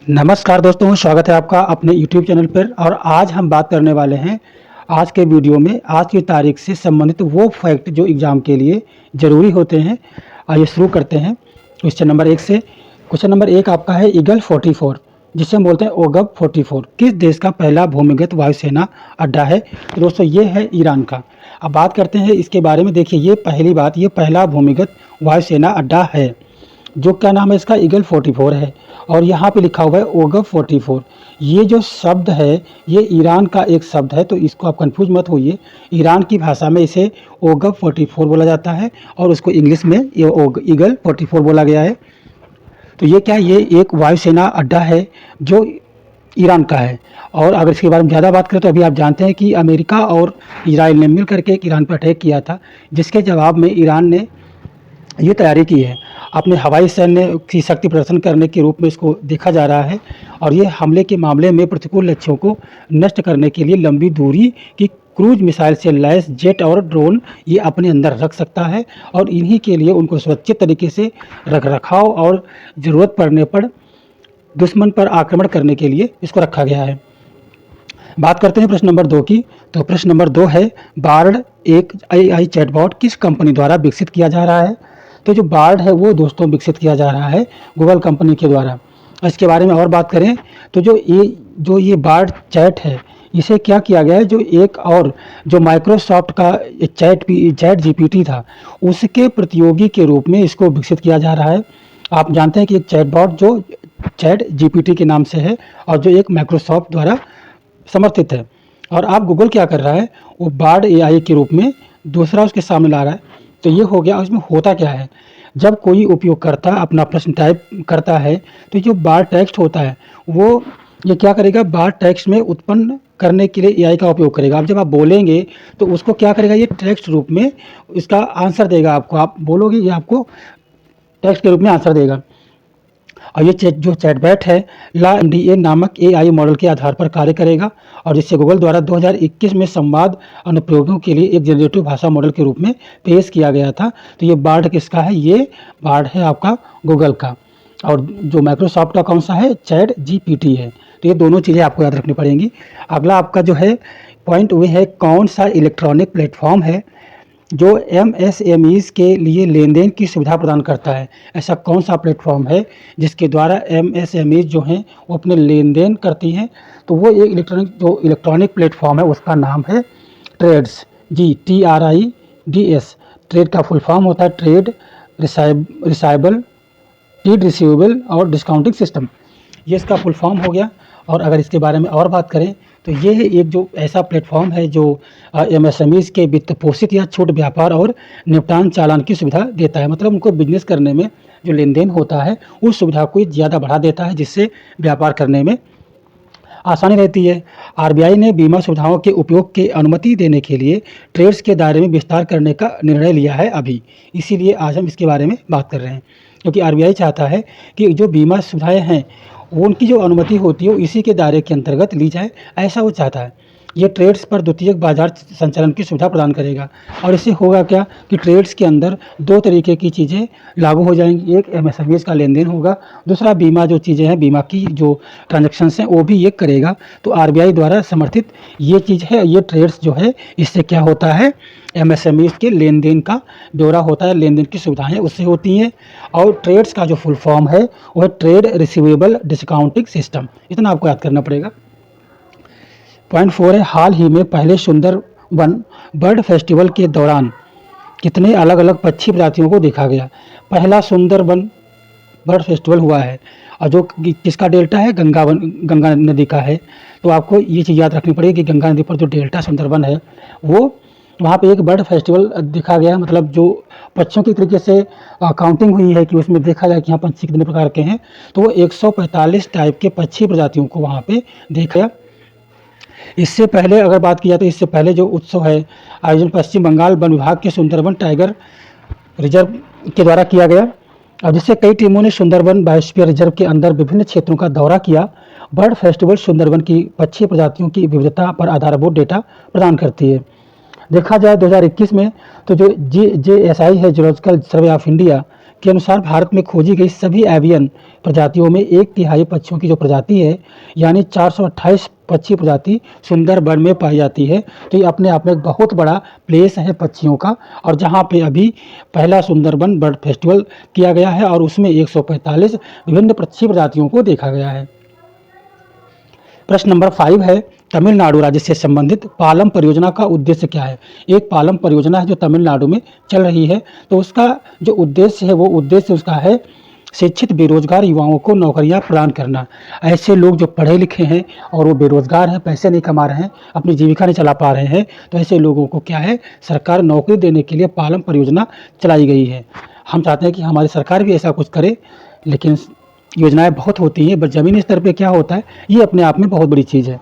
नमस्कार दोस्तों, स्वागत है आपका अपने YouTube चैनल पर। और आज हम बात करने वाले हैं आज के वीडियो में आज की तारीख से संबंधित वो फैक्ट जो एग्ज़ाम के लिए ज़रूरी होते हैं। आइए शुरू करते हैं क्वेश्चन नंबर 1 से। क्वेश्चन नंबर 1 आपका है ईगल 44, जिसे हम बोलते हैं ओगब 44, किस देश का पहला भूमिगत वायुसेना अड्डा है? तो दोस्तों ये है ईरान का। अब बात करते हैं इसके बारे में। देखिए, ये पहली बात, ये पहला भूमिगत वायुसेना अड्डा है जो क्या नाम है इसका, ईगल 44 है। और यहाँ पे लिखा हुआ है ओगब 44। ये जो शब्द है ये ईरान का एक शब्द है, तो इसको आप कंफ्यूज मत होइए। ईरान की भाषा में इसे ओगब 44 बोला जाता है और उसको इंग्लिश में ये ईगल 44 बोला गया है। तो ये क्या, ये एक वायुसेना अड्डा है जो ईरान का है। और अगर इसके बारे में ज़्यादा बात करें तो अभी आप जानते हैं कि अमेरिका और इजराइल ने मिल करके ईरान पर अटैक किया था, जिसके जवाब में ईरान ने ये तैयारी की है। अपने हवाई सैन्य की शक्ति प्रदर्शन करने के रूप में इसको देखा जा रहा है। और ये हमले के मामले में प्रतिकूल लक्ष्यों को नष्ट करने के लिए लंबी दूरी की क्रूज मिसाइल से लैस जेट और ड्रोन ये अपने अंदर रख सकता है। और इन्हीं के लिए उनको सुरक्षित तरीके से रख रखाव और ज़रूरत पड़ने पर दुश्मन पर आक्रमण करने के लिए इसको रखा गया है। बात करते हैं प्रश्न नंबर 2 की। तो प्रश्न नंबर 2 है, बार्ड एक AI चैटबॉट किस कंपनी द्वारा विकसित किया जा रहा है? तो जो बार्ड है वो दोस्तों विकसित किया जा रहा है गूगल कंपनी के द्वारा। इसके बारे में और बात करें तो जो ये बार्ड चैट है, इसे क्या किया गया है, जो एक और जो माइक्रोसॉफ्ट का चैट जीपीटी था उसके प्रतियोगी के रूप में इसको विकसित किया जा रहा है। आप जानते हैं कि एक चैटबॉट जो चैट जीपीटी के नाम से है और जो एक माइक्रोसॉफ्ट द्वारा समर्थित है। और आप गूगल क्या कर रहा है, वो बार्ड AI के रूप में दूसरा उसके सामने ला रहा है। तो ये हो गया। इसमें होता क्या है, जब कोई उपयोगकर्ता अपना प्रश्न टाइप करता है तो जो बार टेक्स्ट होता है वो ये क्या करेगा, बार टेक्स्ट में उत्पन्न करने के लिए AI का उपयोग करेगा। अब जब आप बोलेंगे तो उसको क्या करेगा, ये टेक्स्ट रूप में इसका आंसर देगा आपको। आप बोलोगे ये आपको टेक्स्ट के रूप में आंसर देगा। और ये जो चैटबॉट है LaMDA नामक AI मॉडल के आधार पर कार्य करेगा और जिसे गूगल द्वारा 2021 में संवाद अनुप्रयोगों के लिए एक जनरेटिव भाषा मॉडल के रूप में पेश किया गया था। तो ये बार्ड किसका है, ये बार्ड है आपका गूगल का। और जो माइक्रोसॉफ्ट का कौन सा है, चैट GPT है। तो ये दोनों चीज़ें आपको याद रखनी पड़ेंगी। अगला आपका जो है पॉइंट वो है, कौन सा इलेक्ट्रॉनिक प्लेटफॉर्म है जो MSMEs के लिए लेन देन की सुविधा प्रदान करता है? ऐसा कौन सा प्लेटफॉर्म है जिसके द्वारा MSMEs जो हैं वो अपने लेन देन करती हैं? तो वो एक इलेक्ट्रॉनिक प्लेटफॉर्म है, उसका नाम है ट्रेड्स, TRIDS। ट्रेड का फुल फॉर्म होता है ट्रेड रिसाइबल ट्रेड रिसीवेबल और डिस्काउंटिंग सिस्टम, ये इसका फुल फॉर्म हो गया। और अगर इसके बारे में और बात करें तो ये है एक जो ऐसा प्लेटफॉर्म है जो MSMEs के वित्त पोषित या छोटे व्यापार और निपटान चालान की सुविधा देता है। मतलब उनको बिजनेस करने में जो लेन देन होता है उस सुविधा को ज़्यादा बढ़ा देता है, जिससे व्यापार करने में आसानी रहती है। RBI ने बीमा सुविधाओं के उपयोग की अनुमति देने के लिए ट्रेड्स के दायरे में विस्तार करने का निर्णय लिया है अभी, इसीलिए आज हम इसके बारे में बात कर रहे हैं। क्योंकि RBI चाहता है कि जो बीमा सुविधाएं हैं वो उनकी जो अनुमति होती है वो इसी के दायरे के अंतर्गत ली जाए, ऐसा वो चाहता है। ये ट्रेड्स पर द्वितीयक बाजार संचालन की सुविधा प्रदान करेगा। और इससे होगा क्या कि ट्रेड्स के अंदर दो तरीके की चीज़ें लागू हो जाएंगी। एक MSMEs का लेन देन होगा, दूसरा बीमा जो चीज़ें हैं, बीमा की जो ट्रांजैक्शंस हैं वो भी ये करेगा। तो RBI द्वारा समर्थित ये चीज़ है। ये ट्रेड्स जो है इससे क्या होता है, MSMEs के लेन देन का ब्यौरा होता है, लेन देन की सुविधाएं उससे होती हैं। और ट्रेड्स का जो फुल फॉर्म है वह ट्रेड रिसीवेबल डिस्काउंटिंग सिस्टम, इतना आपको याद करना पड़ेगा। पॉइंट 4 है, हाल ही में पहले सुंदरबन बर्ड फेस्टिवल के दौरान कितने अलग अलग पक्षी प्रजातियों को देखा गया? पहला सुंदरबन बर्ड फेस्टिवल हुआ है और जो किसका डेल्टा है, गंगा नदी का है। तो आपको ये चीज़ याद रखनी पड़ेगी कि गंगा नदी पर जो डेल्टा सुंदरबन है वो वहाँ पे एक बर्ड फेस्टिवल देखा गया। मतलब जो पक्षियों की तरीके से काउंटिंग हुई है कि उसमें देखा जाए कि यहाँ पंछी कितने प्रकार के हैं, तो वो 145 टाइप के पक्षी प्रजातियों को वहाँ पे देखा। इससे पहले अगर बात की जाए तो इससे पहले जो उत्सव है आयोजन पश्चिम बंगाल वन विभाग के सुंदरबन टाइगर रिजर्व के द्वारा किया गया और जिससे कई टीमों ने सुंदरबन बायोस्फीयर रिजर्व के अंदर विभिन्न क्षेत्रों का दौरा किया। बर्ड फेस्टिवल सुंदरबन की पक्षी प्रजातियों की विविधता पर आधारभूत डेटा प्रदान करती है। देखा जाए 2021 में तो जो JSI है, जूलॉजिकल सर्वे ऑफ इंडिया के अनुसार भारत में खोजी गई सभी एवियन प्रजातियों में 1/3 पक्षियों की जो प्रजाति है, यानी 428 पक्षी प्रजाति सुंदरबन में पाई जाती है। तो ये अपने आप में एक बहुत बड़ा प्लेस है पक्षियों का, और जहाँ पे अभी पहला सुंदरबन बर्ड फेस्टिवल किया गया है और उसमें 145 विभिन्न पक्षी प्रजातियों को देखा गया है। प्रश्न नंबर 5 है, तमिलनाडु राज्य से संबंधित पालम परियोजना का उद्देश्य क्या है। एक पालम परियोजना है जो तमिलनाडु में चल रही है, तो उसका जो उद्देश्य है वो उद्देश्य उसका है शिक्षित बेरोजगार युवाओं को नौकरियां प्रदान करना। ऐसे लोग जो पढ़े लिखे हैं और वो बेरोजगार हैं, पैसे नहीं कमा रहे हैं, अपनी जीविका नहीं चला पा रहे हैं, तो ऐसे लोगों को क्या है, सरकार नौकरी देने के लिए पालम परियोजना चलाई गई है। हम चाहते हैं कि हमारी सरकार भी ऐसा कुछ करे, लेकिन योजनाएं बहुत होती हैं, बट ज़मीनी स्तर पे क्या होता है, ये अपने आप में बहुत बड़ी चीज़ है।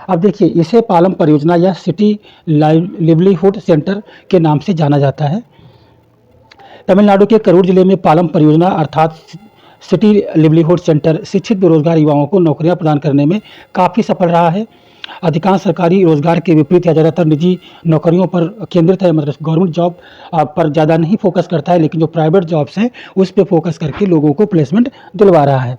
अब देखिए, इसे पालम परियोजना या सिटी लिवलीहुड सेंटर के नाम से जाना जाता है। तमिलनाडु के करूर जिले में पालम परियोजना अर्थात सिटी लिवलीहुड सेंटर शिक्षित बेरोजगार युवाओं को नौकरियां प्रदान करने में काफ़ी सफल रहा है। अधिकांश सरकारी रोजगार के विपरीत या ज़्यादातर निजी नौकरियों पर केंद्रित है, मतलब गवर्नमेंट जॉब पर ज़्यादा नहीं फोकस करता है, लेकिन जो प्राइवेट जॉब्स हैं उस पर फोकस करके लोगों को प्लेसमेंट दिलवा रहा है।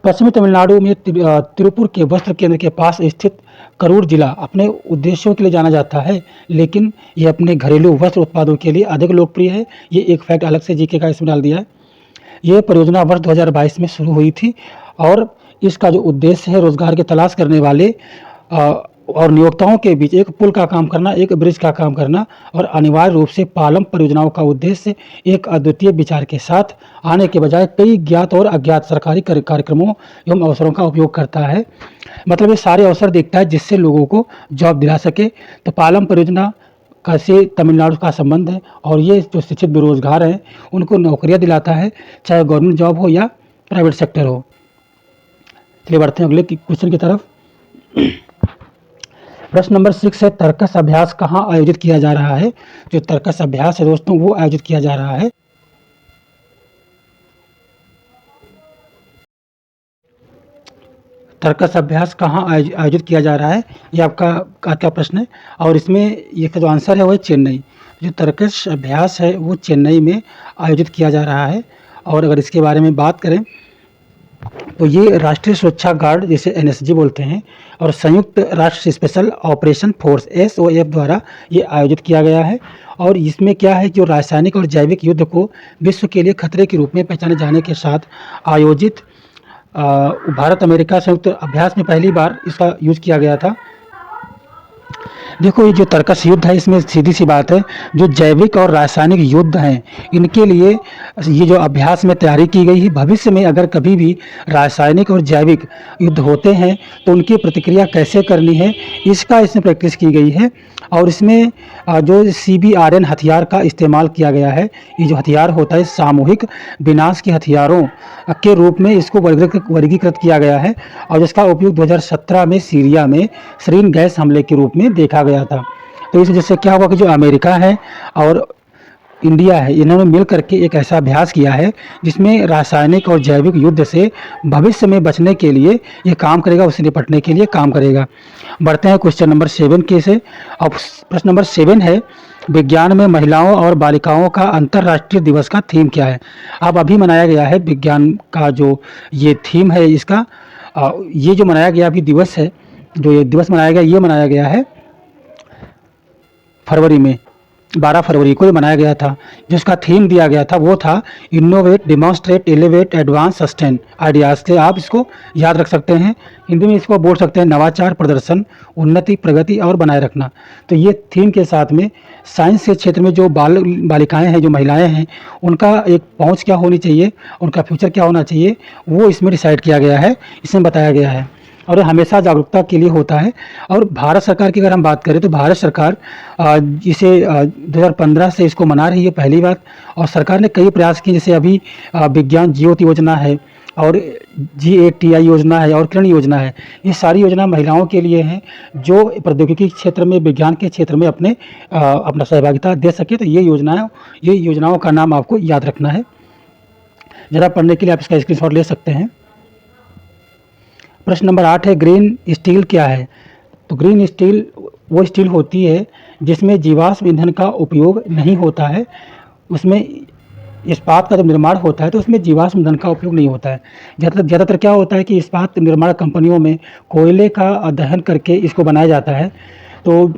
पश्चिमी तमिलनाडु में तिरुपुर के वस्त्र केंद्र के पास स्थित करूर जिला अपने उद्देश्यों के लिए जाना जाता है, लेकिन ये अपने घरेलू वस्त्र उत्पादों के लिए अधिक लोकप्रिय है। ये एक फैक्ट अलग से जीके का इसमें डाल दिया है। ये परियोजना वर्ष 2022 में शुरू हुई थी और इसका जो उद्देश्य है रोजगार की तलाश करने वाले और नियोक्ताओं के बीच एक पुल का काम करना, एक ब्रिज का काम करना, और अनिवार्य रूप से पालम परियोजनाओं का उद्देश्य एक अद्वितीय विचार के साथ आने के बजाय कई ज्ञात और अज्ञात सरकारी कार्यक्रमों एवं अवसरों का उपयोग करता है। मतलब ये सारे अवसर देखता है जिससे लोगों को जॉब दिला सके। तो पालम परियोजना का से तमिलनाडु का संबंध है, और ये जो शिक्षित बेरोजगार हैं उनको नौकरियां दिलाता है, चाहे गवर्नमेंट जॉब हो या प्राइवेट सेक्टर हो। चलिए बढ़ते हैं अगले क्वेश्चन की तरफ। प्रश्न नंबर 6 है, तर्कस अभ्यास कहाँ आयोजित किया जा रहा है। जो तर्कस अभ्यास है दोस्तों वो आयोजित किया जा रहा है तर्कस अभ्यास कहाँ आयोजित किया जा रहा है, ये आपका प्रश्न है। और इसमें ये जो आंसर है वो है चेन्नई। जो तर्कस अभ्यास है वो चेन्नई में आयोजित किया जा रहा है। और अगर इसके बारे में बात करें तो ये राष्ट्रीय सुरक्षा गार्ड जिसे एनएसजी बोलते हैं और संयुक्त राष्ट्र स्पेशल ऑपरेशन फोर्स एसओएफ द्वारा ये आयोजित किया गया है। और इसमें क्या है, जो रासायनिक और जैविक युद्ध को विश्व के लिए खतरे के रूप में पहचाने जाने के साथ आयोजित भारत अमेरिका संयुक्त अभ्यास में पहली बार इसका यूज किया गया था। देखो, ये जो तर्कस युद्ध है इसमें सीधी सी बात है, जो जैविक और रासायनिक युद्ध हैं इनके लिए ये जो अभ्यास में तैयारी की गई है। भविष्य में अगर कभी भी रासायनिक और जैविक युद्ध होते हैं तो उनकी प्रतिक्रिया कैसे करनी है, इसका इसमें प्रैक्टिस की गई है। और इसमें जो CBRN हथियार का इस्तेमाल किया गया है, ये जो हथियार होता है सामूहिक विनाश के हथियारों के रूप में इसको वर्गीकृत किया गया है। और जिसका उपयोग 2017 में सीरिया में सरीन गैस हमले के रूप में देखा गया था। तो इस वजह से क्या हुआ कि जो अमेरिका है और इंडिया है, इन्होंने मिल करके एक ऐसा अभ्यास किया है जिसमें रासायनिक और जैविक युद्ध से भविष्य में बचने के लिए ये काम करेगा, उससे निपटने के लिए काम करेगा। बढ़ते हैं क्वेश्चन नंबर 7 के से। अब प्रश्न नंबर 7 है, विज्ञान में महिलाओं और बालिकाओं का अंतर्राष्ट्रीय दिवस का थीम क्या है। अब अभी मनाया गया है विज्ञान का जो ये थीम है इसका, ये जो मनाया गया अभी दिवस है, जो ये दिवस मनाया गया ये मनाया गया है फरवरी में, 12 फरवरी को ये मनाया गया था। जिसका थीम दिया गया था वो था innovate, demonstrate, elevate, advance, sustain ideas से आप इसको याद रख सकते हैं। हिंदी में इसको बोल सकते हैं नवाचार, प्रदर्शन, उन्नति, प्रगति और बनाए रखना। तो ये थीम के साथ में साइंस के क्षेत्र में जो बालिकाएं हैं, जो महिलाएं हैं, उनका एक पहुंच क्या होनी चाहिए, उनका फ्यूचर क्या होना चाहिए, वो इसमें डिसाइड किया गया है, इसमें बताया गया है। और ये हमेशा जागरूकता के लिए होता है। और भारत सरकार की अगर हम बात करें तो भारत सरकार इसे 2015 से इसको मना रही है, पहली बात। और सरकार ने कई प्रयास किए, जैसे अभी विज्ञान ज्योति योजना है और GATI योजना है और किरण योजना है। ये सारी योजना महिलाओं के लिए हैं जो प्रौद्योगिकी क्षेत्र में, विज्ञान के क्षेत्र में अपना सहभागिता दे सके। तो ये योजनाओं का नाम आपको याद रखना है। ज़रा पढ़ने के लिए आप इसका स्क्रीनशॉट ले सकते हैं। प्रश्न नंबर 8 है, ग्रीन स्टील क्या है। तो ग्रीन स्टील वो स्टील होती है जिसमें जीवाश्म ईंधन का उपयोग नहीं होता है, उसमें इस्पात का जब निर्माण होता है तो उसमें जीवाश्म ईंधन का उपयोग नहीं होता है। ज़्यादातर क्या होता है कि इस्पात निर्माण कंपनियों में कोयले का दहन करके इसको बनाया जाता है। तो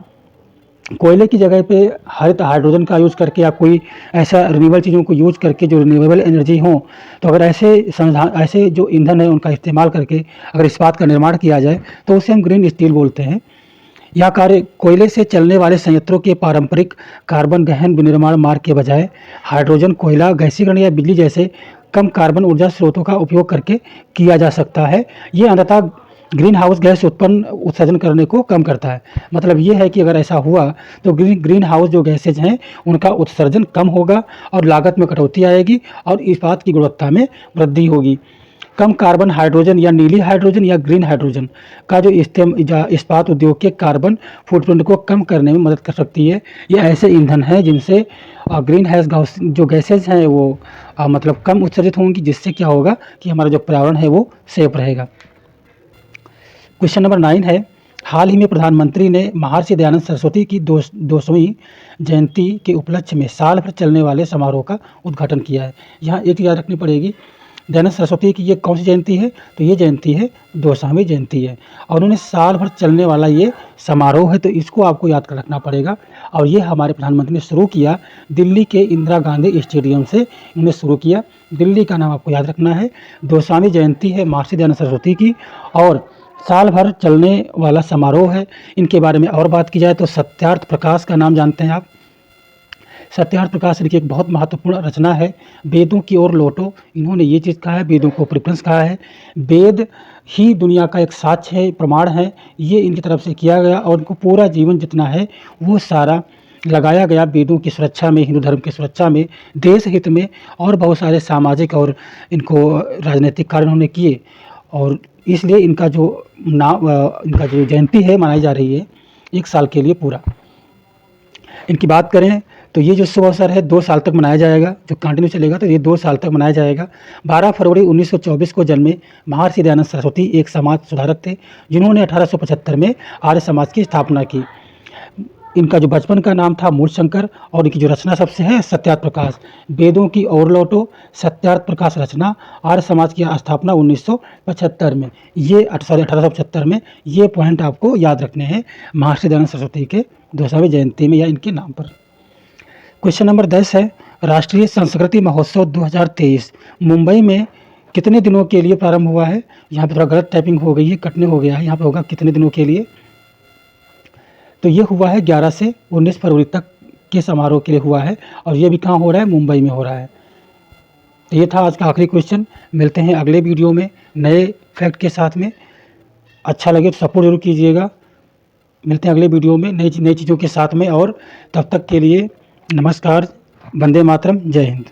कोयले की जगह पे हरित हाइड्रोजन का यूज़ करके या कोई ऐसा रिन्यूएबल चीज़ों को यूज़ करके जो रिन्यूएबल एनर्जी हो, तो अगर ऐसे जो ईंधन है उनका इस्तेमाल करके अगर इस्पात का निर्माण किया जाए तो उसे हम ग्रीन स्टील बोलते हैं। यह कार्य कोयले से चलने वाले संयंत्रों के पारंपरिक कार्बन गहन विनिर्माण मार्ग के बजाय हाइड्रोजन, कोयला गैसीकरण या बिजली जैसे कम कार्बन ऊर्जा स्रोतों का उपयोग करके किया जा सकता है। ये अंततः ग्रीन हाउस गैस उत्सर्जन करने को कम करता है। मतलब ये है कि अगर ऐसा हुआ तो ग्रीन हाउस जो गैसेज हैं उनका उत्सर्जन कम होगा और लागत में कटौती आएगी और इस्पात की गुणवत्ता में वृद्धि होगी। कम कार्बन हाइड्रोजन या नीली हाइड्रोजन या ग्रीन हाइड्रोजन का जो इस्पात उद्योग के कार्बन फुटप्रिंट को कम करने में मदद कर सकती है। ये ऐसे ईंधन हैं जिनसे ग्रीन हाउस जो गैसेज हैं वो मतलब कम उत्सर्जित होंगी, जिससे क्या होगा कि हमारा जो पर्यावरण है वो सेफ रहेगा। क्वेश्चन नंबर 9 है, हाल ही में प्रधानमंत्री ने महर्षि दयानंद सरस्वती की 200वीं जयंती के उपलक्ष्य में साल भर चलने वाले समारोह का उद्घाटन किया है। यहाँ एक याद रखनी पड़ेगी, दयानंद सरस्वती की ये कौन सी जयंती है, तो ये जयंती है 200वीं जयंती है और उन्होंने साल भर चलने वाला ये समारोह है, तो इसको आपको याद कर रखना पड़ेगा। और ये हमारे प्रधानमंत्री ने शुरू किया दिल्ली के इंदिरा गांधी स्टेडियम से इन्होंने शुरू किया। दिल्ली का नाम आपको याद रखना है। 200वीं जयंती है महर्षि दयानंद सरस्वती की और साल भर चलने वाला समारोह है। इनके बारे में और बात की जाए तो सत्यार्थ प्रकाश का नाम जानते हैं आप। सत्यार्थ प्रकाश इनकी एक बहुत महत्वपूर्ण रचना है, वेदों की ओर लौटो। इन्होंने ये चीज़ कहा है, वेदों को प्रेफरेंस कहा है। वेद ही दुनिया का एक साक्ष्य है, प्रमाण है, ये इनकी तरफ से किया गया और इनको पूरा जीवन जितना है वो सारा लगाया गया वेदों की सुरक्षा में, हिंदू धर्म की सुरक्षा में, देश हित में और बहुत सारे सामाजिक और इनको राजनीतिक कार्य उन्होंने किए। और इसलिए इनका जो जयंती है मनाई जा रही है 1 साल के लिए पूरा। इनकी बात करें तो ये जो शुभ अवसर है 2 साल तक मनाया जाएगा, जो कंटिन्यू चलेगा, तो ये 2 साल तक मनाया जाएगा। 12 फरवरी 1924 को जन्मे महर्षि दयानंद सरस्वती एक समाज सुधारक थे जिन्होंने 1875 में आर्य समाज की स्थापना की। इनका जो बचपन का नाम था मूलशंकर और इनकी जो रचना सबसे है सत्यार्थ प्रकाश। वेदों की ओर लौटो, सत्यार्थ प्रकाश रचना, आर्य समाज की स्थापना 1975 में। ये 1875 में ये पॉइंट आपको याद रखने हैं महर्षि दयानंद सरस्वती के 200वीं जयंती में या इनके नाम पर। क्वेश्चन नंबर 10 है, राष्ट्रीय संस्कृति महोत्सव 2023 मुंबई में कितने दिनों के लिए प्रारंभ हुआ है। यहाँ पे थोड़ा गलत टाइपिंग हो गई है, कटने हो गया है, यहाँ पे होगा कितने दिनों के लिए। तो ये हुआ है 11 से 19 फरवरी तक के समारोह के लिए हुआ है और ये भी कहाँ हो रहा है, मुंबई में हो रहा है। तो ये था आज का आखिरी क्वेश्चन। मिलते हैं अगले वीडियो में नए फैक्ट के साथ में। अच्छा लगे तो सपोर्ट जरूर कीजिएगा। मिलते हैं अगले वीडियो में नई चीज़ों के साथ में और तब तक के लिए नमस्कार, वंदे मातरम, जय हिंद।